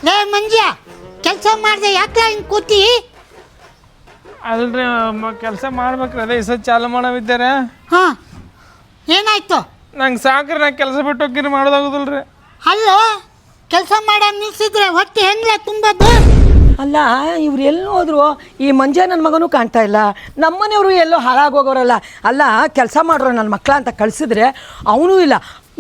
ಲೇ ಮಂಜ ಕೆಲಸ ಮಾಡ್ದೆ ಯಾಕೆ ಹಿಂಗೆ ಕೂತಿ? ಅಲ್ರಿ ಕೆಲಸ ಮಾಡ್ಬೇಕ್ರಿ, ಅದೇ ಈ ಚಾಲು ಮಾಡವಿದ್ದಾರೆ. ಹಾಂ ಏನಾಯ್ತು? ನಂಗೆ ಸಾಕ್ರಿ, ನಾ ಕೆಲಸ ಬಿಟ್ಟು ಹೋಗಿರಿ ಮಾಡೋದಾಗೋದಿಲ್ರಿ. ಅಲ್ಲೋ ಕೆಲಸ ಮಾಡೋದು ನಿಲ್ಸಿದ್ರೆ ಹೊಟ್ಟೆ ಹೆಂಗ್ಲೆ ತುಂಬೋದು? ಅಲ್ಲ ಇವ್ರು ಎಲ್ಲಿ ಹೋದ್ರು? ಈ ಮಂಜ ನನ್ನ ಮಗನೂ ಕಾಣ್ತಾ ಇಲ್ಲ, ನಮ್ಮನೆಯವರು ಎಲ್ಲೋ ಹಾಳಾಗೋಗೋರಲ್ಲ. ಅಲ್ಲ ಕೆಲಸ ಮಾಡ್ರು ನನ್ನ ಮಕ್ಕಳ ಅಂತ ಕಳಿಸಿದ್ರೆ ಅವನೂ ಇಲ್ಲ.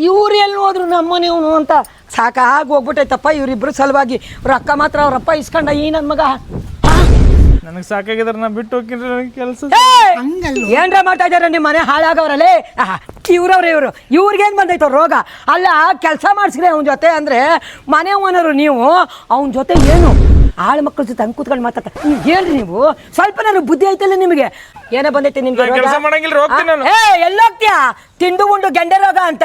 ಇವ್ರು ಎಲ್ಲಿ ಹೋದ್ರು ನಮ್ಮನೆಯವನು ಅಂತ ಸಾಕಾಗಿ ಹೋಗ್ಬಿಟ್ಟೈತಪ್ಪ. ಇವರಿಬ್ಬರು ಸಲುವಾಗಿ ರೊಕ್ಕ ಮಾತ್ರ ಅವ್ರಪ್ಪ ಇಸ್ಕೊಂಡ ಈ ನನ್ನ ಮಗ. ನನಗೆ ಸಾಕಾಗಿದ್ರೆ ನಾ ಬಿಟ್ಟು ಹೋಗಿರಿ ಕೆಲಸ. ಏನ್ರ ಮಾಡ್ತಾ ಇದಾರೆ ನಿಮ್ಮ ಮನೆ ಹಾಳಾಗವ್ರಲ್ಲೇ? ಇವ್ರಿಗೇನು ಬಂದೈತೋ ರೋಗ? ಅಲ್ಲ ಕೆಲಸ ಮಾಡಿಸ್ರಿ ಅವನ ಜೊತೆ ಅಂದರೆ ಮನೆ ಓನರು ನೀವು, ಅವನ ಜೊತೆ ಏನು ಆಳು ಮಕ್ಕಳ ಜೊತೆ ಹಂಗೆ ಕೂತ್ಕೊಂಡು ಮಾತಾಡ್ತಾ ನೀವು ಹೇಳ್ರಿ. ನೀವು ಸ್ವಲ್ಪ ನಾನು ಬುದ್ಧಿ ಐತಲ್ಲ ನಿಮಗೆ? ಏನೋ ಬಂದೈತೆ ನಿಮ್ಗೆ? ಕೆಲಸ ಮಾಡಂಗಿಲ್ಲ, ಹೋಗ್ತೀನಿ ನಾನು. ಎಲ್ಲೋಗ್ತೀಯಾ? ತಿಂದು ಉಂಡು ಗೆಂಡೆ ರೋಗ ಅಂತ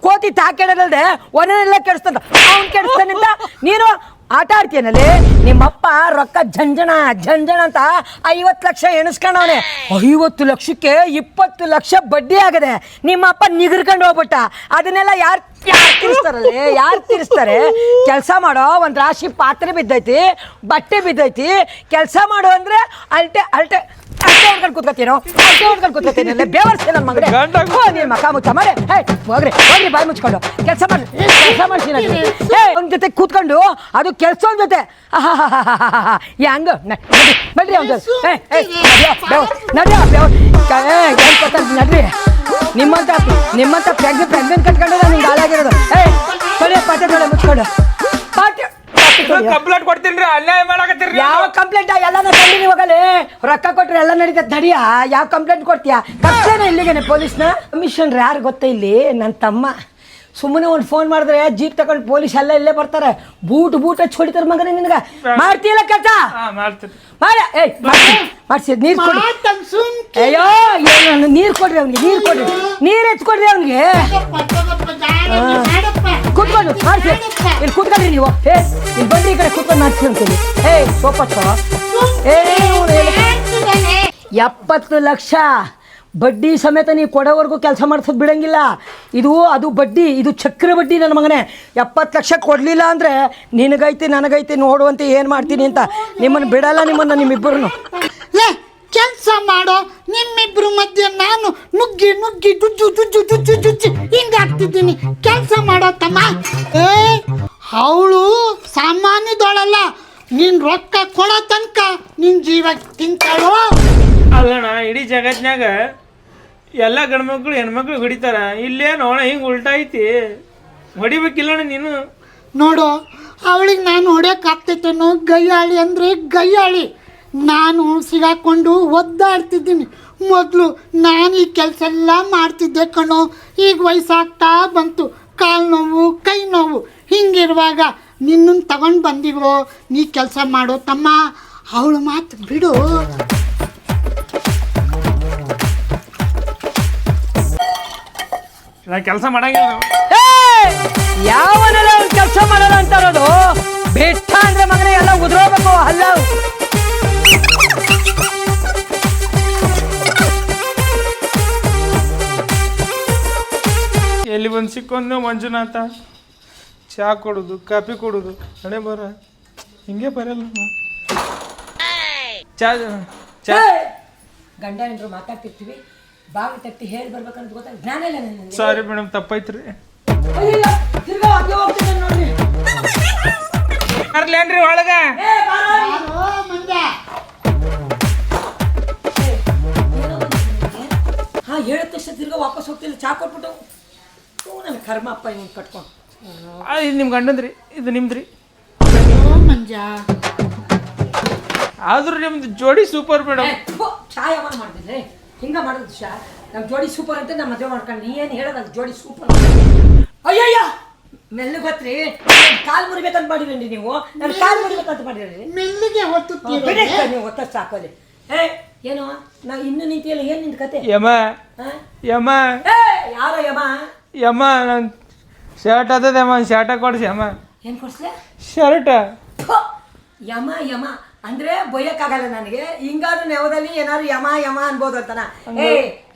ಕೋತಿ ತಾಕೆಡಲ್ದೆ ಒನೆಲ್ಲ ಕೆಡಿಸ್ತಂತ ಅವ್ನು ಕೆಡಿಸ್ತಾನಿಂದ ನೀನು ಆಟ ಆಡ್ತೀನಲ್ಲಿ. ನಿಮ್ಮಪ್ಪ ರೊಕ್ಕ ಜಂಜಣ ಅಂತ 50 ಲಕ್ಷ ಎಣಿಸ್ಕೊಂಡವನೆ. 50 ಲಕ್ಷಕ್ಕೆ 20 ಲಕ್ಷ ಬಡ್ಡಿ ಆಗದೆ. ನಿಮ್ಮಪ್ಪ ನಿಗರ್ಕೊಂಡು ಹೋಗ್ಬಿಟ್ಟ. ಅದನ್ನೆಲ್ಲ ಯಾರು ತೀರಿಸ್ತಾರಲ್ಲೇ? ಯಾರು ತೀರಿಸ್ತಾರೆ? ಕೆಲಸ ಮಾಡೋ ಒಂದು ರಾಶಿ ಪಾತ್ರೆ ಬಿದ್ದೈತಿ, ಬಟ್ಟೆ ಬಿದ್ದೈತಿ. ಕೆಲಸ ಮಾಡೋ ಅಂದರೆ ಅಲ್ಟೆ ಹೊಡ್ಕೊಂಡು ಕೂತ್ಕೊತೀನೋ ಬೇವರ್ಸಿ ನನ್ನ ಮಗನೇ. ನೀನು ಮಕ್ಕ ಮುಚ್ಚ ಮಾಡಿ ಹೋಗ್ರಿ ಬಾಯಿ ಮುಚ್ಕೊಂಡು ಕೆಲಸ ಮಾಡ್ತೀನಿ. ಅವ್ನ ಜೊತೆ ಕೂತ್ಕೊಂಡು ಅದು ಕೆಲಸದ ಜೊತೆ ಹೆಂಗ ನಡ್ರಿ ಅವ್ನ ನಡ್ರಿ. ನಿಮ್ಮಂತ ಪ್ರೆಗ್ನೆಂಟ್ ಕಟ್ಕೊಂಡು ನಿಂಗೆ ಹಾಳಾಗಿರೋದು. ತೊಳೆ ಪಾತ್ರೆ ತೊಳೆ ಮುಚ್ಕೊಂಡು ಕಂಪ್ಲೇಂಟ್ ಕೊಡ್ತೀನಿ, ಅನ್ಯಾಯ ಮಾಡಕತ್ತೀರಿ. ಯಾವ ಕಂಪ್ಲೇಂಟ್? ಎಲ್ಲ ತಂದಿನಿ ಹೋಗಲಿ, ರೊಕ್ಕ ಕೊಟ್ರೆ ಎಲ್ಲ ನಡೀತದೆ. ನಡಿಯಾ ಯಾವ ಕಂಪ್ಲೇಂಟ್ ಕೊಡ್ತೀಯಾ? ಕರ್ತೇನೆ ಇಲ್ಲಿಗೇನೆ ಪೊಲೀಸ್ನ ಕಮಿಷನ್ರ್ ಯಾರು ಗೊತ್ತಾ? ಇಲ್ಲಿ ನನ್ನ ತಮ್ಮ. ಸುಮ್ಮನೆ ಒಂದು ಫೋನ್ ಮಾಡಿದ್ರೆ ಜೀಪ್ ತಗೊಂಡು ಪೊಲೀಸ್ ಎಲ್ಲ ಇಲ್ಲೇ ಬರ್ತಾರೆ. ಬೂಟ್ ಹಚ್ಚಿ ಹೊಡಿತಾರೆ ಮಗನೇ. ನಿನಗೆ ಮಾಡ್ತೀಯಲ್ಲ ಕೆಲಸ? ಮಾಡ ಮಾಡಿಸಿ ನೀರು ಕೊಡಿ. ಅಯ್ಯೋ ನೀರು ಕೊಡ್ರಿ ಅವ್ನಿಗೆ, ನೀರು ಹೆಚ್ಚಿಕೊಡ್ರಿ ಅವ್ನಿಗೆ. ಕೂತ್ಕೊಂಡು ಮಾಡಿಸಿ. ಇಲ್ಲಿ ಕೂತ್ಕೊಂಡ್ರಿ ನೀವು. ಇಲ್ಲಿ ಬಂದ್ರಿ ಈ ಕಡೆ ಕೂತ್ಕೊಂಡು ಮಾಡಿಸಿ ಅಂತೀನಿ. ಸೋಪತ್ತು 70 ಲಕ್ಷ ಬಡ್ಡಿ ಸಮೇತ ನೀವು ಕೊಡೋವರೆಗೂ ಕೆಲಸ ಮಾಡಿಸೋದು ಬಿಡಂಗಿಲ್ಲ. ಅದು ಬಡ್ಡಿ, ಇದು ಚಕ್ರ ಬಡ್ಡಿ ನನ್ನ ಮಗನೇ. 70 ಲಕ್ಷ ಕೊಡಲಿಲ್ಲ ಅಂದರೆ ನಿನಗೈತಿ ನನಗೈತಿ ನೋಡುವಂತೆ ಏನು ಮಾಡ್ತೀನಿ ಅಂತ. ನಿಮ್ಮನ್ನು ಬಿಡಲ್ಲ, ನಿಮ್ಮಿಬ್ಬರನ್ನು. ಕೆಲಸ ಮಾಡೋ ನಿಮ್ಮಿಬ್ರು ಮಧ್ಯೆ ನಾನು ನುಗ್ಗಿ ಜುಜ್ಜಿ ಹಿಂಗಾಗ್ತಿದ್ದೀನಿ. ಕೆಲಸ ಮಾಡೋ ತಮ್ಮ. ಅವಳು ಸಾಮಾನ್ಯದೊಳಲ್ಲ. ನೀನು ರೊಕ್ಕ ಕೊಡೋ ತನಕ ನಿನ್ನ ಜೀವ ತಿಂತಾಳೋ? ಅಲ್ಲಣ್ಣ, ಇಡೀ ಜಗತ್ನಾಗ ಎಲ್ಲ ಗಂಡ್ಮಕ್ಳು ಹೆಣ್ಮಕ್ಳು ಹೊಡಿತಾರ, ಇಲ್ಲೇನೋಣ ಹಿಂಗೆ ಉಲ್ಟಾ ಐತಿ. ಹೊಡಿಬೇಕಿಲ್ಲಣ್ಣ ನೀನು. ನೋಡು, ಅವಳಿಗೆ ನಾನು ಹೊಡ್ಯೋಕ್ಕಾಗ್ತೈತೇನೋ? ಗಯ್ಯಾಳಿ ಅಂದರೆ ಗಯ್ಯಾಳಿ. ನಾನು ಸಿಗಾಕೊಂಡು ಒದ್ದಾಡ್ತಿದ್ದೀನಿ. ಮೊದಲು ನಾನು ಈ ಕೆಲಸ ಎಲ್ಲ ಮಾಡ್ತಿದ್ದೆ ಕಣೋ. ಈಗ ವಯಸ್ಸಾಗ್ತಾ ಬಂತು, ಕಾಲು ನೋವು ಕೈ ನೋವು. ಹಿಂಗಿರುವಾಗ ನಿನ್ನನ್ನು ತಗೊಂಡು ಬಂದಿವೋ? ನೀ ಕೆಲಸ ಮಾಡೋ ತಮ್ಮ. ಅವಳು ಮಾತು ಬಿಡು. ನಾ ಕೆಲಸ ಮಾಡಂಗಿಲ್ಲ. ಯಾವನೆಲ್ಲ ಕೆಲಸ ಮಾಡಲ್ಲ ಅಂತಾರೋದು? ಬೆಟ್ಟ ಅಂದ್ರೆ ಮಗನೇ ಎಲ್ಲ ಉದ್ರೋಬೇಕು. ಅಲ್ಲ ಎಲ್ಲಿ ಬಂದು ಸಿಕ್ಕೊಂದು ಮಂಜುನಾಥ. ಚಹಾ ಕೊಡೋದು, ಕಾಫಿ ಕೊಡೋದು, ಹಣೆ ಬರ ಹಿಂಗೆ ಬರಲ್ಲ. ಗಂಡ ಏನ್ರು ಮಾತಾಡ್ತಿರ್ತೀವಿ, ಬಾವಿ ತಟ್ಟಿ ಹೇಳಿ ಬರ್ಬೇಕಂತ ಗೊತ್ತಾಗ ಜ್ಞಾನ ಇಲ್ಲ ನನಗೆ. Sorry madam, ತಪ್ಪಾಯ್ತ್ರಿ. ಅರ್ಲೇನ್ರಿ ಒಳಗ ಹೇಳಿದ ತಕ್ಷಣ ತಿರ್ಗಾ ವಾಪಸ್ ಹೋಗ್ತಿಲ್ಲ. ಚಾ ಕೊಟ್ಬಿಟ್ಟು ನನ್ನ ಕರ್ಮ ಅಪ್ಪ ಹಿಂಗೆ ಕಟ್ಕೊಂಡು. ಇದು ನಿಮ್ಮ ಗಂಡಂದ್ರಿ, ಇದು ನಿಮ್ದ್ರಿ. ಮಂಜ ಆದ್ರೂ ನಿಮ್ದು ಜೋಡಿ ಸೂಪರ್ ಮೇಡಮ್. ಚಾ ಯಾವಾಗ ಮಾಡಿದ್ರೆ ಹಿಂಗ ಮಾಡೋದು? ಶಾ ನಮ್ಮ ಜೋಡಿ ಸೂಪರ್ ಅಂತ ನಮ್ಮ ಮದುವೆ ಮಾಡ್ಕೊಂಡು ನೀ ಏನು ಹೇಳೋದು? ಅದು ಜೋಡಿ ಸೂಪರ್. ಅಯ್ಯಯ್ಯ ಮೆಲ್ಲು ಗೊತ್ತ್ರಿ, ಕಾಲು ಮುರಿಬೇಕಂತ ಮಾಡಿದ್ರಿ ನೀವು. ನನ್ನ ಕಾಲು ಮುರಿಬೇಕಂತ ಮಾಡಿದ್ರಿ. ಮೆಲ್ಲಿಗೆ ನೀವು ಒತ್ತಷ್ಟು ಸಾಕೋಲಿ. ಏನು ನಾ ಇನ್ನು ನೀತಿಯಲ್ಲ? ಏನು ನಿಂದ ಕತೆ? ಯಮ ಯಾರೋ ಯಮ ನಾನು ಶರ್ಟ್ ಅದ ಶರ್ಟ ಕೊಡ್ಸಿ. ಯಮ ಏನು ಕೊಡ್ಸ್ಲೆ? ಶರ್ಟ್. ಯಮ ಅಂದ್ರೆ ಬೊಯ್ಯಕ್ಕಾಗಲ್ಲ ನನಗೆ. ಹಿಂಗಾದ್ರೂ ನೆವದಲ್ಲಿ ಏನಾದ್ರು ಯಮ ಯಮ ಅನ್ಬೋದು ಅಂತನ.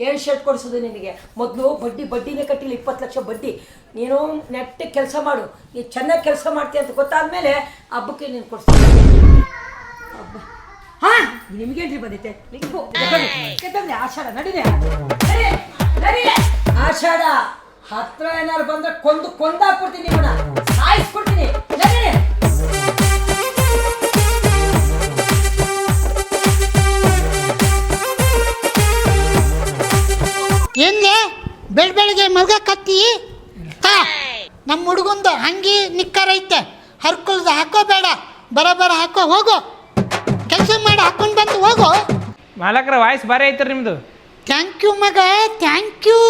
ಏನ್ ಶರ್ಟ್ ಕೊಡ್ಸೋದು ನಿನಗೆ? ಮೊದಲು ಬಡ್ಡಿನೇ ಕಟ್ಟಿಲ್ಲ, 20 ಲಕ್ಷ ಬಡ್ಡಿ. ನೀನು ನೆಟ್ಟ ಕೆಲಸ ಮಾಡು, ನೀನು ಚೆನ್ನಾಗಿ ಕೆಲಸ ಮಾಡ್ತೀಯ ಅಂತ ಗೊತ್ತಾದ್ಮೇಲೆ ಹಬ್ಬಕ್ಕೆ ನೀನು ಕೊಡ್ಸ್ತೀನಿ. ಹಬ್ಬ ಹಾ ನಿಮ್ಗೇನ್ರಿ ಬಂದೈತೆ? ಆಷಾಢ ನಡೀರಿ, ಆಷಾಢ ಹತ್ರ ಏನಾರು ಬಂದ್ರೆ ಕೊಂದಾಕ್ಬಿಡ್ತೀನಿ, ನಿಮ್ಮನ್ನ ಸಾಯಿಸ್ಬಿಡ್ತೀನಿ. ನಡೀರಿ. ಏನ್ಲೇ ಬೆಳಗ್ಗೆ ಮಲ್ಗಕತ್ತಿ? ನಮ್ಮ ಹುಡುಗಂದು ಅಂಗಿ ನಿಕ್ಕರ್ ಐತೆ, ಹರ್ಕೊಳ್ದು ಹಾಕೋಬೇಡ, ಬರ ಹಾಕೋ, ಹೋಗು ಕೆಲಸ ಮಾಡಿ ಹಾಕೊಂಡು ಬಂದು ಹೋಗು. ಮಾಲಕ್ರ ವಾಯ್ಸ್ ಭಾರಿ ಐತ್ರಿ ನಿಮ್ದು. ಥ್ಯಾಂಕ್ ಯು ಮಗ, ಥ್ಯಾಂಕ್ ಯು.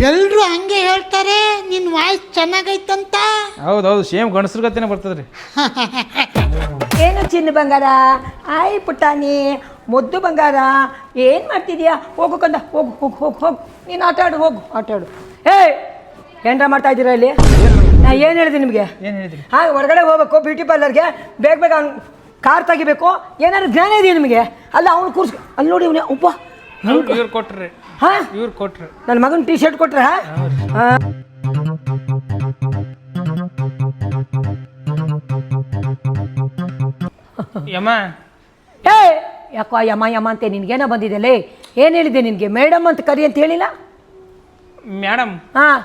ಎಲ್ಲರೂ ಹಂಗೆ ಹೇಳ್ತಾರೆ ನಿನ್ನ ವಾಯ್ಸ್ ಚೆನ್ನಾಗೈತಂತ. ಹೌದೌದು, ಸೇಮ್ ಗಣಸ್ರ ಗತಿನೇ ಬರ್ತದ್ರಿ. ಏನು ಚಿನ್ನ ಬಂಗಾರ, ಆಯ್ ಪುಟ್ಟಾನಿ ಮುದ್ದು ಬಂಗಾರ, ಏನು ಮಾಡ್ತಿದ್ಯಾ? ಹೋಗು ಕಂದ, ಹೋಗು ಹೋಗು ಹೋಗು ಹೋಗು, ನೀನು ಆಟಾಡು, ಹೋಗು ಆಟಾಡು. ಏನ್ರ ಮಾಡ್ತಾ ಇದ್ದೀರಾ ಇಲ್ಲಿ? ನಾ ಏನು ಹೇಳಿದೆ ನಿಮಗೆ? ಏನು ಹೇಳಿದ್ರಿ? ಹಾಂ, ಹೊರಗಡೆ ಹೋಗ್ಬೇಕು ಬ್ಯೂಟಿ ಪಾರ್ಲರ್ಗೆ, ಬೇಗ ಅವ್ನು ಕಾರ್ ತೆಗಿಬೇಕು. ಏನಾದ್ರು ಜ್ಞಾನ ಇದೆಯಾ ನಿಮಗೆ? ಅಲ್ಲ ಅವ್ನು ಕೂರ್ಸ್, ಅಲ್ಲಿ ನೋಡಿ ಅವನೇ ಉಪ್ಪ ಇವ್ರು ಕೊಟ್ರಿ. ಹಾಂ, ಇವ್ರು ಕೊಟ್ರಿ. ನನ್ನ ಮಗನ ಟೀ ಶರ್ಟ್ ಕೊಟ್ರ? ಹಾಂ. ಯಮ್ಮ ಯಾಕೋ ಯಮ ಯಮ ಅಂತೆ, ನಿನ್ಗೇನೋ ಬಂದಿದೆ? ಏನು ಹೇಳಿದೆ ನಿನಗೆ? ಮೇಡಮ್ ಅಂತ ಕರಿ ಅಂತ ಹೇಳಿಲ್ಲ? ಮೇಡಮ್, ಹಾಂ,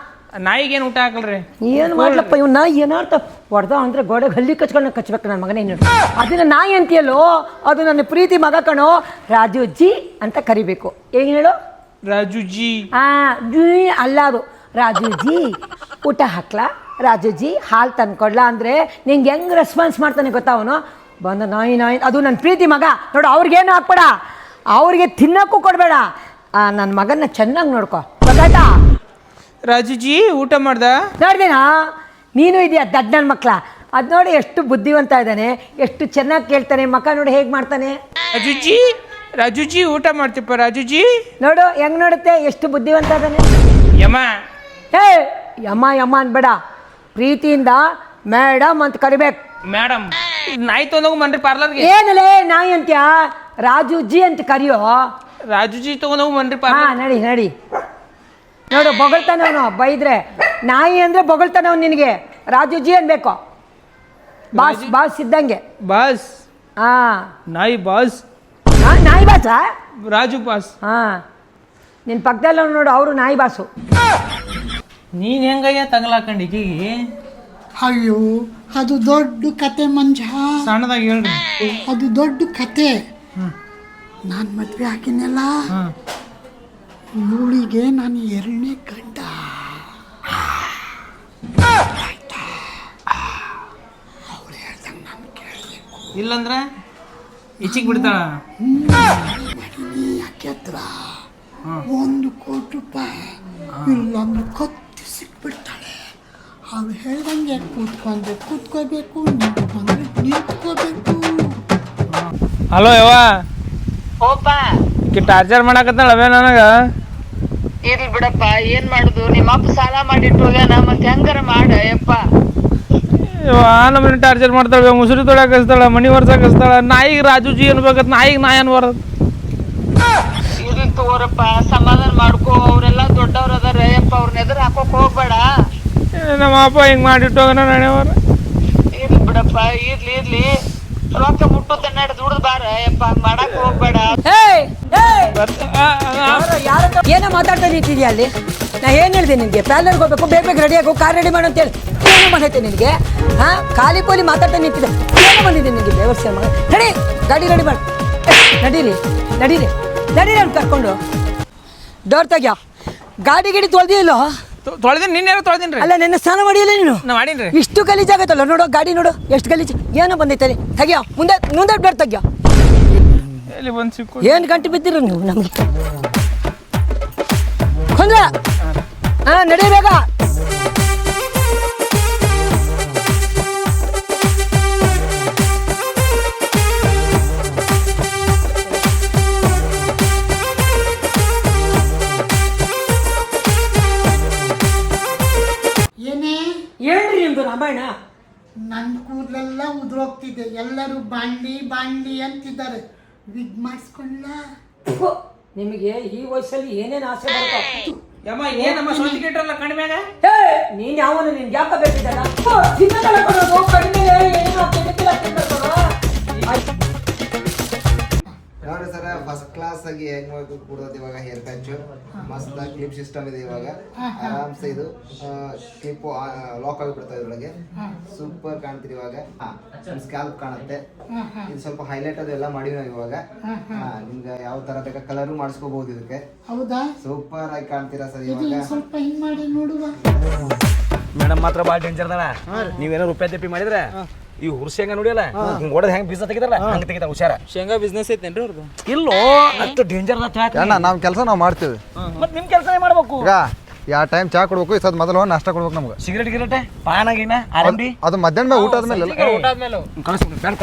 ನಾಯಿಗೇನು ಊಟ ಹಾಕಲ್ರಿ? ಏನು ಮಾಡ್ಲಪ್ಪ ಇವ್ ನಾಯಿ ಏನಾರ್ಥ ಹೊಡೆದ ಅಂದ್ರೆ ಗೋಡೆಗೆ ಹಲ್ಲಿ ಕಚ್ಬೇಕು ನನ್ನ ಮಗನೇ. ನೀನು ಅದನ್ನ ನಾಯಿ ಅಂತೀಯಲ್ಲೋ, ಅದು ನನ್ನ ಪ್ರೀತಿ ಮಗ ಕಣೋ, ರಾಜುಜಿ ಅಂತ ಕರಿಬೇಕು. ಏನು ಹೇಳು? ರಾಜುಜಿ. ಜೀ ಅಲ್ಲ, ಅದು ರಾಜುಜಿ. ಊಟ ಹಾಕ್ಲಾ ರಾಜುಜಿ, ಹಾಲು ತಂದ್ಕೊಡ್ಲಾ ಅಂದರೆ ನಿಂಗೆ ಹೆಂಗೆ ರೆಸ್ಪಾನ್ಸ್ ಮಾಡ್ತಾನೆ ಗೊತ್ತಾ ಅವನು? ಬಂದ ನಾಯಿ ನಾಯಿ, ಅದು ನನ್ನ ಪ್ರೀತಿ ಮಗ ನೋಡು. ಅವ್ರಿಗೇನು ಹಾಕ್ಬೇಡ, ಅವ್ರಿಗೆ ತಿನ್ನೋಕ್ಕೂ ಕೊಡಬೇಡ. ನನ್ನ ಮಗನ್ನ ಚೆನ್ನಾಗಿ ನೋಡ್ಕೊ, ಗೊತ್ತಾಯ್ತಾ? ರಾಜುಜಿ ಊಟ ಮಾಡ್ದ? ನೋಡ್ದೇನಾ? ನೀನು ಇದೆಯಾ ದಡ್ಡ ನನ್ನ ಮಕ್ಕಳ? ಅದು ನೋಡಿ ಎಷ್ಟು ಬುದ್ಧಿವಂತ ಇದ್ದಾನೆ, ಎಷ್ಟು ಚೆನ್ನಾಗಿ ಕೇಳ್ತಾನೆ, ಮಕ್ಕ ನೋಡಿ ಹೇಗೆ ಮಾಡ್ತಾನೆ. ರಾಜುಜಿ ಊಟ ಮಾಡ್ತೀಪ್ಪ ರಾಜುಜಿ. ನೋಡು ಹೆಂಗ್ ನೋಡುತ್ತೆ, ಎಷ್ಟು ಬುದ್ಧಿವಂತ ಇದ್ದಾನೆ. ಯಮ ಯಮ ಯಮ ಅನ್ಬೇಡ, ಪ್ರೀತಿಯಿಂದ ಮೇಡಮ್ ಅಂತ ಕರಿಬೇಕು. ಮೇಡಮ್, ನಾಯಿ ತೊಗೊಂಡೋಗು ಮನ್ರಿ ಪಾರ್ಲರ್ಗೆ. ಏನಲ್ಲೇ ನಾಯಿ ಅಂತ್ಯ? ರಾಜುಜಿ ಅಂತ ಕರಿಯೋ. ರಾಜುಜಿ ತೊಗೊಂಡೋಗು ಮನ್ರಿ ಹಾ, ಪಾರ್ಲರ್. ನಡಿ ನಡಿ. ನೋಡು ಬೊಗಳ್ತಾನೆ ಅವನು, ಬೈದ್ರೆ. ನಾಯಿ ಅಂದ್ರೆ ಬೊಗಳ್ತಾನೆ ಅವನು, ನಿನಗೆ ರಾಜುಜಿ ಅನ್ಬೇಕು. ಬಾಸ್ ಬಾಸ್ ಇದ್ದಂಗೆ. ಬಾಸ್? ಹಾ, ನಾಯಿ ಬಾಸ್. ನಾಯಿ ಬಾಸ? ರಾಜು ಬಾಸ್. ಹಾ, ನಿನ್ನ ಪಕ್ಕದಲ್ಲಿ ನೋಡು, ಅವರು ನಾಯಿ ಬಾಸು. ನೀನ್ ಹೆಂಗಯ್ಯ ತಗಲಾಕಂಡು ಈಗಿಗೆ? ಅಯ್ಯೋ, ಅದು ದೊಡ್ಡ ಕತೆ ಮಂಜ. ಸಣ್ಣದಾಗಿ ಹೇಳ್ರಿ. ಅದು ದೊಡ್ಡ ಕತೆ. ನಾನು ಮದುವೆ ಆಗಿನಲ್ಲ, ಇವಳಿಗೆ ನಾನು 2ನೇ ಗಂಡ. ಅವಳು ಹೇಳ್ದಂಗೆ ನಾನು ಕೇಳಬೇಕು. ಇಲ್ಲಂದ್ರೆ ಈಚಿಗೆ ಬಿಡ್ತಾಳ. ಮಾಡೀನಿ ಯಾಕೆ ಹತ್ರ 1 ಕೋಟಿ ರೂಪಾಯಿ, ಇಲ್ಲೊಂದು ಕತ್ತಿ ಸಿಕ್ಬಿಡ್ತಾಳೆ. ಅವಳು ಹೇಳ್ದಂಗೆ ಕೂತ್ಕೋಬೇಕು, ನಿಂತ್ಕೋಬೇಕು. ಹಲೋ ಯವ್ವ, ಓಪ ಟಾರ್ಚರ್ ಮಾಡಕತ್ತಾಳ ಅವೇ ನನಗ. ಇರ್ಲಿ ಬಿಡಪ್ಪ, ಏನ್ ಮಾಡುದು? ನಿಮ್ಮ ಅಪ್ಪ ಸಾಲ ಮಾಡಿಟ್ಟು ಹೋಗ್ಯಾನ, ಮತ್ತೆ ಹೆಂಗಾರ ಮಾಡ ಯಪ್ಪ. ನಮ್ಮನ್ನ ಟಾರ್ಚರ್ ಮಾಡ್ತಾಳೆ, ಮುಸುರಿ ತೊಳಕ್ ಹಚ್ತಾಳ, ಮನಿ ವರ್ಸಕ್ ಹಚ್ತಾಳ. ನಾಯಿಗೆ ರಾಜುಜಿ ಅನ್ಬೇಕತ್, ನಾಯಿಗೆ ನಾಯಿ ಅನ್ಬಾರ್ದು. ಇರ್ಲಿ ತಗೋರಪ್ಪ, ಸಮಾಧಾನ ಮಾಡ್ಕೋ. ಅವ್ರೆಲ್ಲಾ ದೊಡ್ಡವ್ರ ಅದಾರ ಯಪ್ಪ, ಅವ್ರನ್ನ ಎದುರು ಹಾಕೋಕ್ ಹೋಗ್ಬೇಡ. ನಮ್ಮ ಅಪ್ಪ ಹಿಂಗ್ ಮಾಡಿಟ್ಟು ಹೋಗನ ನಡೆಯವ್ರ. ಇರ್ಲಿ ಬಿಡಪ್ಪ, ಇರ್ಲಿ ರೊಕ್ಕ ಮುಟ್ಟು ತನ್ನಾಡಿ ದುಡ್ದು ಬಾರ ಯಪ್ಪ, ಹಂಗ್ ಮಾಡಕ್ ಹೋಗ್ಬೇಡ. ಏನೋ ಮಾತಾಡ್ತಾ ನಿಂತಿದ್ಯಾ ಅಲ್ಲಿ? ನಾ ಏನು ಹೇಳಿದೆ ನಿನಗೆ? ಪಾರ್ಲರ್ಗೆ ಹೋಗ್ಬೇಕು, ಬೇಗ ರೆಡಿ ಆಗೋ, ಕಾರ್ ರೆಡಿ ಮಾಡು ಅಂತೇಳಿ ಏನು ಮಾಡೈತೆ ನಿನಗೆ? ಹಾಂ, ಖಾಲಿ ಪೋಲಿ ಮಾತಾಡ್ತಾ ನಿಂತಿದ್ದೆ. ಏನೋ ಬಂದಿದೆ ನಿನಗೆ ಬೇವರ್ಸಿ ಮಗ? ನಡಿ, ಗಾಡಿ ರೆಡಿ ಮಾಡಿ. ನಡೀರಿ ಅವ್ನು ಕರ್ಕೊಂಡು. ಡೋರ್ ತೆಗ್ಯೋ. ಗಾಡಿ ತೊಳ್ದಿಲ್ಲೋ? ತೊಳೆದಿನಿ, ನಿನ್ನೆ ತೊಳೆದಿನ್ರಿ. ಅಲ್ಲ, ನಿನ್ನೆ ಸ್ನಾನ ಮಾಡಿಲ್ಲ ನೀನು? ನಾ ಮಾಡೀನ್ರಿ. ಇಷ್ಟು ಗಲೀಜಾಗತ್ತಲ್ಲ, ನೋಡು ಗಾಡಿ ನೋಡು ಎಷ್ಟು ಗಲೀಜು. ಏನೋ ಬಂದೈತೆ, ತೆಗಿಯೋ. ಮುಂದೆ ಬೇಡ ತೆಗಿಯೋ. ಎಲ್ಲಿ ಬಂದು ಸಿಕ್ಕು? ಏನು ಗಂಟು ಬಿದ್ದಿರ ನೀವು ನಮಗೆ? ಕೊಂದ್ರ ನಡಿ ಬೇಗ. ಏನೇ ಏನ್ರಿ ನಿಮ್ದು ರಾಮಾಯಣ? ನನ್ನ ಕೂದಲೆಲ್ಲ ಉದುರೋಗ್ತಿದೆ, ಎಲ್ಲರೂ ಬಾಂಡಿ ಬಾಂಡಿ ಅಂತಿದ್ದಾರೆ. ವಿಗ್ ಮಾಡಿಸ್ಕೊಳ್ಳ. ನಿಮಗೆ ಈ ವಯಸ್ಸಲ್ಲಿ ಏನೇನು ಆಸೆ ಬರ್ತಾವ? ಯಮ್ಮ ಏನಮ್ಮ ಸೊಂದಿಗೆ ಇಟ್ರಲ್ಲ ಕಣ್ಮ್ಯಾಗ? ನೀನ್ ಯಾವನು ನಿನ್ಗೆ ಯಾಕೆ ಬೇಕಿದ್ದಲ್ಲ? ಕಡಿಮೆ ಏನೋ ನೋಡಿ ಸರ್, ಫಸ್ಟ್ ಕ್ಲಾಸ್ ಆಗಿ ಹೆಂಗ್ ಕೊಡೋದು ಇವಾಗ ಹೇರ್ ಪ್ಯಾಚು ಮಸ್ತ್ ಕ್ಲಿಪ್ ಸಿಸ್ಟಮ್ ಇದೆ. ಇವಾಗ ಆರಾಮ್ಸೆ ಇದು ಕ್ಲಿಪ್ ಲಾಕ್ ಆಗಿಬಿಡ್ತದೆ ಇದ್ರೊಳಗೆ. ಸೂಪರ್ ಕಾಣ್ತೀರಿ ಇವಾಗ. ಸ್ಕ್ಯಾಲ್ಪ್ ಕಾಣುತ್ತೆ. ಇದು ಸ್ವಲ್ಪ ಹೈಲೈಟ್ ಅದೆಲ್ಲ ಮಾಡಿವಿ ನಾವು ಇವಾಗ. ನಿಮ್ಗೆ ಯಾವ ತರ ಬೇಕಾ ಕಲರು ಮಾಡಿಸ್ಕೋಬಹುದು ಇದಕ್ಕೆ. ಹೌದಾ? ಸೂಪರ್ ಆಗಿ ಕಾಣ್ತೀರಾ ಸರ್ ಇದು ಇವಾಗ. ಸ್ವಲ್ಪ ಹಿಂಗ್ ಮಾಡಿ ನೋಡುವ. ಮೇಡಮ್ ಮಾತ್ರ ಭಾಳ ಡೇಂಜರ್ ಅದಾಳ. ನೀವೇನೋ ರೂಪಾಯಿ ತೆಪ್ಪಿ ಮಾಡಿದ್ರೆ ಈ ಹುರ್ಸಂಗ ನೋಡಿಯಲ್ಲ, ಹಿಂಗ್ ಹೊಡೆದ್ ಹೆಂಗ್ ಬೀಜ ತೆಗಿತಾರಲ್ಲ ಹಂಗ ತೆಗಿತಾರ. ಹುಷಾರ. ಶೇಂಗಾ ಬಿಸ್ನೆಸ್ ಐತೇನ್ರಿ ಅವ್ರದ್ದು? ಇಲ್ಲೋ ಅಷ್ಟು ಡೇಂಜರ್ ಅಣ್ಣ ನಮ್ಮ ಕೆಲಸ ನಾವು ಮಾಡ್ತೀವಿ. ಮತ್ ನಿಮ್ ಕೆಲಸನೇ ಮಾಡ್ಬೇಕು. ಈಗ ಯಾವ ಟೈಮ್ ಚಾ ಕೊಡ್ಬೇಕು, ಈ ಮೊದಲು ನಾಷ್ಟ ಕೊಡ್ಬೇಕು ನಮ್ಗೆ. ಸಿಗರೇಟ್ ಗಿರೇಟೆ ಪಾನ ಗೀನ ಆರಂಭಿ ಅದು ಮಧ್ಯಾಹ್ನ ಮೇಲೆ ಊಟ ಆದ್ಮೇಲೆ ಊಟ ಆದ್ಮೇಲೆ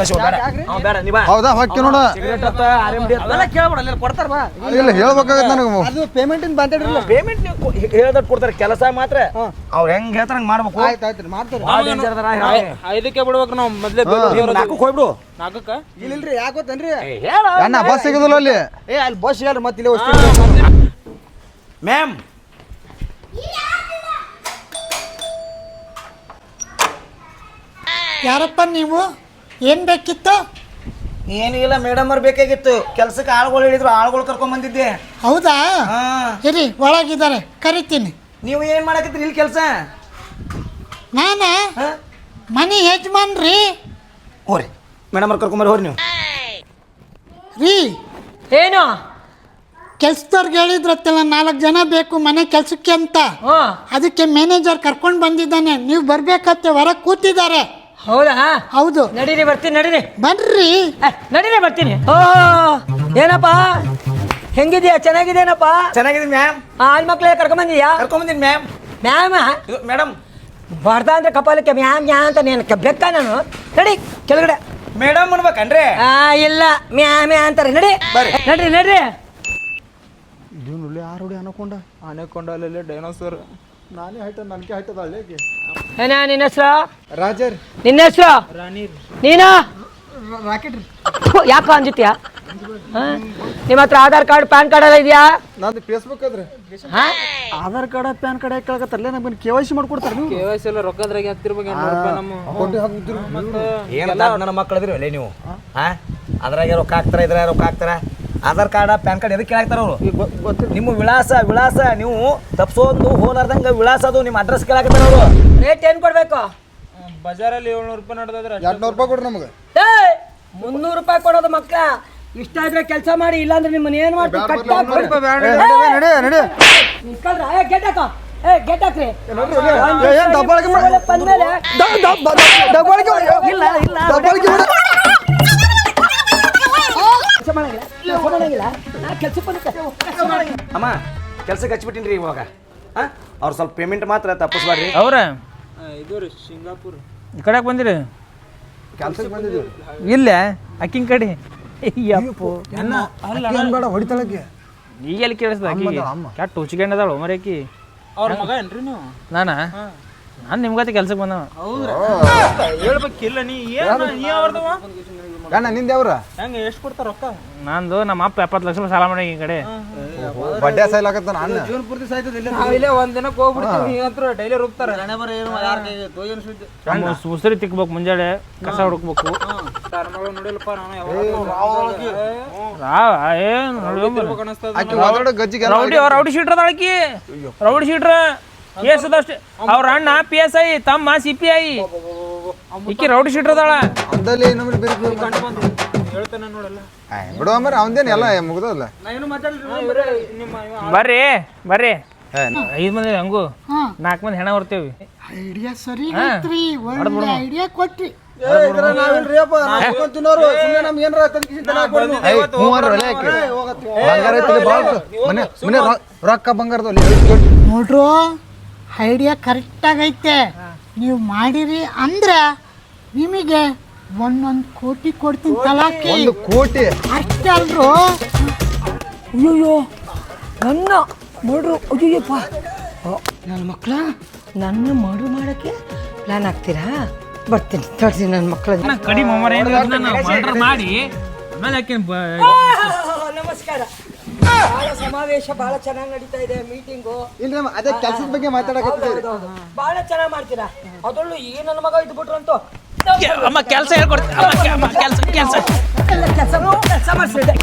ಬೇಡ ನೀ ಬಾ. ಹೌದಾ? ಹೊಕ್ಕಿ ನೋಡ. ಸಿಗರೇಟ್ ಅತ್ತ ಆರಂಭಿ ಅವೆಲ್ಲ ಕೇಳ್ಬೇಡ, ಅಲ್ಲಿ ಕೊಡ್ತಾರ ಬಾ. ಇಲ್ಲ ಹೇಳ್ಬೇಕಾಗತ್ತೆ ನನಗೆ. ಅದು ಪೇಮೆಂಟ್ ಬಂದಿರಲಿಲ್ಲ. ಪೇಮೆಂಟ್ ನೀವು ಹೇಳ್ದಟ್ ಕೊಡ್ತಾರೆ, ಕೆಲಸ ಮಾತ್ರ ಅವ್ರು ಹೆಂಗ್ ಹೇಳ್ತಾರ ಹಂಗ್ ಮಾಡ್ಬೇಕು. ಆಯ್ತು ಮಾಡ್ತಾರೆ. ಭಾಳ ಡೇಂಜರ್ ಅದಾರ. ಐದಕ್ಕೆ ಬಿಡ್ಬೇಕು ನಾವು ಮೊದ್ಲೇ. ನಾಲ್ಕಕ್ಕೆ ಹೋಗ್ಬಿಡು. ನಾಲ್ಕಕ್ಕ ಇಲ್ಲಿಲ್ರಿ ಯಾಕೆ ಗೊತ್ತೇನ್ರಿ? ಹೇಳ ಅಣ್ಣ ಬಸ್ ಸಿಗೋದಿಲ್ಲ ಅಲ್ಲಿ. ಅಲ್ಲಿ ಬಸ್ ಹೇಳ್ರಿ ಮತ್ತೆ ಇಲ್ಲಿ ಮ್ಯಾಮ್. ಯಾರಪ್ಪ ನೀವು? ಏನ್ ಬೇಕಿತ್ತು? ಏನೂ ಇಲ್ಲ ಮೇಡಮ್ ಅವ್ರು ಬೇಕಾಗಿತ್ತು. ಕೆಲ್ಸಕ್ಕೆ ಆಳುಗಳು ಹೇಳಿದ್ರು, ಆಳುಗಳು ಕರ್ಕೊಂಡ್ ಬಂದಿದ್ದೆ. ಹೌದಾ? ಹಾ. ಇರಿ, ಒಳಗಿದ್ದಾರೆ, ಕರಿತೀನಿ. ನೀವು ಏನ್ ಮಾಡಕತ್ತೀರಿ ಇಲ್ಲಿ ಕೆಲಸ? ನಾನ ಮನೆ ಯಜಮಾನ್ರಿ. ಹೋರಿ ಮೇಡಮ್ ಅವ್ರು ಕರ್ಕೊಂಬರ್ರಿ, ಹೋರಿ ನೀವು. ರೀ, ಏನು? ಕೆಲ್ಸದವ್ರಿಗೆ ಹೇಳಿದ್ರತ್ತಲ್ಲ 4 ಜನ ಬೇಕು ಮನೆ ಕೆಲ್ಸಕ್ಕೆ ಅಂತ. ಅದಕ್ಕೆ ಮ್ಯಾನೇಜರ್ ಕರ್ಕೊಂಡು ಬಂದಿದ್ದಾನೆ. ನೀವು ಬರ್ಬೇಕತ್ತೆ, ಹೊರಗೆ ಕೂತಿದ್ದಾರೆ. ಹೌದಾ? ಹೌದು. ನಡೀರಿ, ಬರ್ತೀನಿ, ನಡೀರಿ. ಬನ್ರಿ. ನಡೀರಿ, ಬರ್ತೀನಿ. ಓ ಏನಪ್ಪ, ಹೆಂಗಿದ್ಯಾ? ಚೆನ್ನಾಗಿದೇನಪ್ಪ? ಚೆನ್ನಾಗಿದ್ದೀನಿ ಮ್ಯಾಮ್. ಹೆಣ್ಮಕ್ಳೇ ಕರ್ಕೊಂಬಂದಿದ್ಯಾ? ಕರ್ಕೊಂಬಂದಿನಿ ಮ್ಯಾಮ್. ಮ್ಯಾಮ್ ಮೇಡಮ್ ಬರ್ದ ಅಂದ್ರೆ ಕಪಾಲಕ್ಕೆ ಮ್ಯಾಮ್ ಮ್ಯಾ ಅಂತ ನೀನು ಬೆಕ್ಕ ನಾನು. ನಡಿ ಕೆಳಗಡೆ. ಮೇಡಮ್ ಅನ್ಬೇಕನ್ರಿ? ಇಲ್ಲ, ಮ್ಯಾ ಮ್ಯಾ ಅಂತಾರೆ. ನಡಿ ಬರ್ರಿ. ನಡ್ರಿ ನಡ್ರಿ. ಇವನು ಯಾರು ಅನ್ಕೊಂಡ ಆನೆಕೊಂಡಲ್ಲಿ ಡೈನೋಸರ್. ನಾನೇ ಹೈಟ, ನನಗೆ ಹೈಟದ ಹಳ್ಳಿಗೆ. ಏನ ನಿನ್ನ ಹೆಸರು? ರಾಜರ್. ನಿನ್ನ ಹೆಸರು? ರಾಣೀರ್. ನೀನು ರಾಕೆಟ್ ರೀ. ಯಾಕ ಅಂಜಿತ್ಯ? ನಿಮ್ಮ ಹತ್ರ ಆಧಾರ್ ಕಾರ್ಡ್ ಪ್ಯಾನ್ ಕಾರ್ಡ್ ಎಲ್ಲ ಇದೆಯಾ? ನಂದು ಫೇಸ್ಬುಕ್ ಅದ್ರಿ. ಆಧಾರ್ ಕಾರ್ಡ್ ಪ್ಯಾನ್ ಕಾರ್ಡ್ ಯಾಕೆ ಕೇಳಕತ್ತಾರಲ್ಲ? ನಮಗೆ KYC ಮಾಡ್ಕೊಡ್ತಾರೆ ನೀವು? KYC ಎಲ್ಲ ರೊಕ್ಕದ್ರಾಗ ಹಾಕ್ತಿರ್ಬೇಕು. ನಮ್ಮ ಅಕೌಂಟಿಗೆ ಹಾಕ್ಬಿಡ್ತೀರಿ. ಏನು ನನ್ನ ಮಕ್ಕಳು ಅದಿರಿ ಅಲ್ಲೇ ನೀವು? ಅದ್ರಾಗೆ ರೊಕ್ಕ ಹಾಕ್ತಾರ, ಇದ್ರಾಗ ರೊಕ್ಕ ಹಾಕ್ತಾರ. ಆಧಾರ್ ಕಾರ್ಡ್ ಪ್ಯಾನ್ ಕಾರ್ಡ್ ಎದಕ್ಕೆ ಕೇಳಾಕ್ತಾರ ಅವರು? ನಿಮ್ಮ ವಿಳಾಸ ನೀವು ತಪ್ಸೋದು ಹೋಲಾರ್ದಂಗ ವಿಳಾಸ ಅದು ನಿಮ್ಮ ಅಡ್ರೆಸ್ ಕೇಳಾಕತ್ತಾರ ಅವರು. ರೇಟ್ ಏನು ಕೊಡ್ಬೇಕು? ಬಜಾರಲ್ಲಿ 700 ರೂಪಾಯಿ ನಡೆದ್ರೆ 200 ರೂಪಾಯಿ ಕೊಡ್ರಿ ನಮಗೆ. 300 ರೂಪಾಯಿ ಕೊಡೋದು ಮಕ್ಳ. ಇಷ್ಟ ಆದ್ರೆ ಕೆಲಸ ಮಾಡಿ, ಇಲ್ಲಾಂದ್ರೆ ನಿಮ್ಮನ್ನ ಏನ್ ಮಾಡ್ತೀವಿ? ಅಮ್ಮ ಕೆಲ್ಸಕ್ಕೆ ಹಚ್ಬಿಟ್ಟಿನ್ರಿ ಇವಾಗ. ಅವ್ರು ಸ್ವಲ್ಪ ಪೇಮೆಂಟ್ ಮಾತ್ರ ತಪ್ಪಿಸ್ಬೇಡ್ರಿ. ಅವ್ರ ಇದು ರೀ ಸಿಂಗಾಪುರ್. ಈ ಕಡೆಗೆ ಬಂದಿರಿ? ಕೆಲ್ಸಕ್ಕೆ ಬಂದಿದ್ದೀವಿ. ಇಲ್ಲ ಅಕ್ಕಿನ ಕಡೆ. ಬೇಡ ಹೊಡಿತಾಳಕ್ಕೆ. ಈಗ ಎಲ್ಲಿ ಕೇಳಿಸ್ದ? ಕೆಟ್ಟ ಹುಚ್ಚಿಗೆಂಡದಾಳು ಮರೇಕಿ. ಅವ್ರ ಮಗ ಏನ್ರಿ ನೀವು? ನಾನು ನಿಮ್ಗತ್ತೆ ಕೆಲ್ಸಕ್ಕೆ ಬಂದವ. ಹೇಳ್ಬೇಕಿಲ್ಲ ನೀ ಅವ್ರದವ? ಅಣ್ಣ ನಿಂದ ಯಾವ್ರ? ಹೆಂಗೆ ಎಷ್ಟು ಕೊಡ್ತಾರ ರೊಕ್ಕ? ನಂದು ನಮ್ಮ ಅಪ್ಪ 70 ಲಕ್ಷ ಸಾಲ ಮಾಡಿ ಈ ಕಡೆ ಬಡ್ಡೆ ಸೈಲ್ ಆಗತ್ತ. ಅಣ್ಣ ಜೀವನ ಪೂರ್ತಿ ಸಾಯ್ತದ. ಇಲ್ಲೇ ಒಂದ್ ದಿನಕ್ಕೆ ಹೋಗ್ಬಿಡ್ತೀವಿ. ಹತ್ರ ಡೈಲಿ ರುಬ್ತಾರೆ. ಉಸಿರಿ ತಿಕ್ಬೇಕು, ಮುಂಜಾನೆ ಕಸ ಹುಡುಕ್ಬೇಕು. ನೋಡಿಲ್ಲಪ್ಪ ನಾನು. ಗಜ್ಜಿಗೆ ರೌಡಿ ಶೀಟ್ರ ಅದಾಳಕಿ. ರೌಡಿ ಶೀಟ್ರ ಕೇಸದಷ್ಟೇ. ಅವ್ರ ಅಣ್ಣ PSI, ತಮ್ಮ CPI. ಈಕಿ ರೌಡಿ ಶೀಟ್ರ ಅದಾಳ. ಹೇಳ್ತಾನೆ ನೋಡಲ್ಲ ಬಿಡು ಅಮ್ರ, ಅವಂದೇನು ಎಲ್ಲ ಮುಗ್ದಲ್ಲ. ಬರ್ರಿ ಬರ್ರಿ. 5 ಮಂದಿ ಹಂಗು 4 ಮಂದಿ ಹೆಣ ಬರ್ತೇವಿ. ಐಡಿಯಾ ಸರಿ ಐತ್ರಿ, ಒಳ್ಳೆ ಐಡಿಯಾ ಕೊಟ್ರಿ. ರೊಕ್ಕ ಬಂಗಾರದ ನೋಡ್ರು, ಐಡಿಯಾ ಕರೆಕ್ಟಾಗೈತೆ. ನೀವು ಮಾಡಿರಿ ಅಂದ್ರೆ ನಿಮಗೆ 1 ಕೋಟಿ ಕೊಡ್ತೀನಿ ತಲಾಕಿ. 1 ಕೋಟಿ ಅಷ್ಟೇ ಅಲ್ರು? ಅಯ್ಯೋ ನನ್ನ ಮಾಡ್ರು. ಅಯ್ಯಪ್ಪ ನನ್ನ ಮಕ್ಕಳ ನನ್ನ ಮರ್ಡ್ರ್ ಮಾಡೋಕ್ಕೆ ಪ್ಲ್ಯಾನ್ ಹಾಕ್ತೀರಾ? ಬರ್ತೀನಿ ತಡ್ಸಿ ನನ್ನ ಮಕ್ಕಳ ಕಡಿ ಮೊಮ್ಮರ ಮರ್ಡರ್ ಮಾಡಿ ಆಮೇಲೆ ಆಕಿನ ನಮಸ್ಕಾರ ಬಹಳ ಸಮಾವೇಶ ಬಹಳ ಚೆನ್ನಾಗಿ ನಡೀತಾ ಇದೆ ಮೀಟಿಂಗು ಇಲ್ಲ ಅದೇ ಕೆಲಸದ ಬಗ್ಗೆ ಮಾತಾಡಕತ್ತಿದ್ದೀವಿ. ಬಹಳ ಚೆನ್ನಾಗಿ ಮಾಡ್ತೀರಾ ಅದರಲ್ಲೂ ಈ ನನ್ನ ಮಗ ಇದ್ದು ಬಿಟ್ರು ಅಂತೂ ಅಮ್ಮ ಕೆಲಸ ಹೇಳ್ಕೊಡ್ತೀನಿ ಅಮ್ಮ ಕೆಲಸ ಕೆಲಸ ಮಾಡಿಸಿದೆ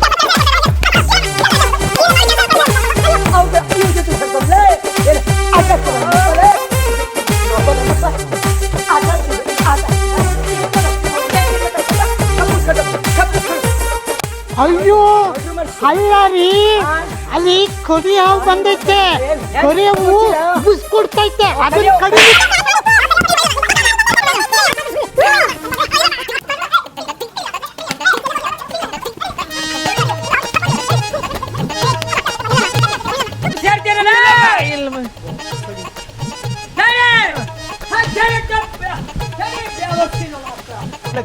ಹೌದಾ ಇವ್ರ ಜೊತೆ ಸೇರ್ಕೊಂಡ್ಲೆ? ಏನು? ಆಟ ಆಡ್ತೀರಾ? ಅಯ್ಯೋ ಅಲ್ಲ ರೀ ಅಲ್ಲಿ ಕೊರಿ ಹಾವು ಬಂದೈತೆ ಕೊರಿ ಹಾವು ಬುಸ್ ಕೊಡ್ತೈತೆ ಅದನ್ನ ಕಡಿ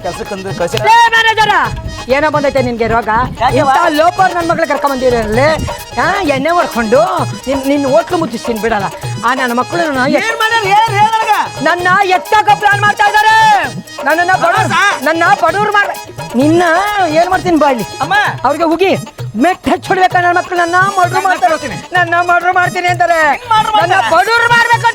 ಕೆಲಸಕ್ಕಂದ್ರೆ ಕಳ್ಸಿ ಏನೋ ಬಂದೈತೆ ನಿನ್ಗೆ ರೋಗ ಇಂಥ ಲೋಪರ್ ನನ್ನ ಮಕ್ಳು ಕರ್ಕೊಂಬಂದಿರಲ್ಲಿ ಎಣ್ಣೆ ಹೊಡ್ಕೊಂಡು ನಿನ್ನ ಹೋಟ್ಲು ಮುಚ್ಚಿಸ್ತೀನಿ ಬಿಡಲ್ಲ ನನ್ನ ಮಕ್ಕಳು ನನ್ನ ಎತ್ತಾಕ ಪ್ಲಾನ್ ಮಾಡ್ತಾ ಇದ್ದಾರೆ ನನ್ನ ಬಡವ್ರು ಮಾಡ ನಿನ್ನ ಏನ್ ಮಾಡ್ತೀನಿ ಬಾ ಇಲ್ಲಿ ಅವ್ರಿಗೆ ಹೋಗಿ ಮೆಟ್ ಹಚ್ಚಿ ಹೊಡ್ಬೇಕ ನನ್ನ ಮಕ್ಕಳು ನನ್ನ ಮರ್ಡ್ರು ಮಾಡ್ತೀನಿ ಅಂತಾರೆ ನನ್ನ ಬಡವ್ರು ಮಾಡ್ಬೇಕು